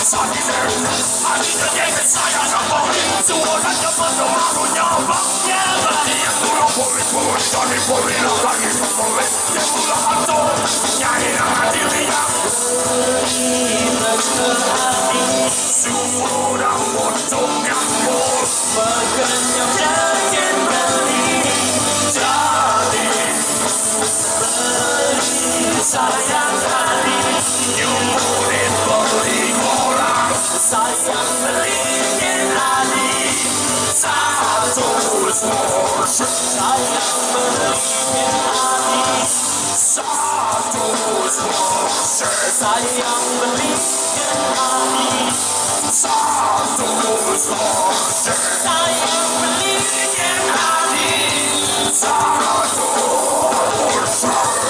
上你这儿，把你的脸给擦呀上包里，自我看见不走马路鸟放眼了，你也不用破位破位，叫你破位了，让你破位，也不让他走，呀也让他丢脸。舒服让我中央我，我更有这件能力，家里。sayang kali nyumuri beli orang sayang beliin hati satu porsi sayang beliin hati satu porsi sayang beliin hati satu porsi sayang beliin hati satu porsi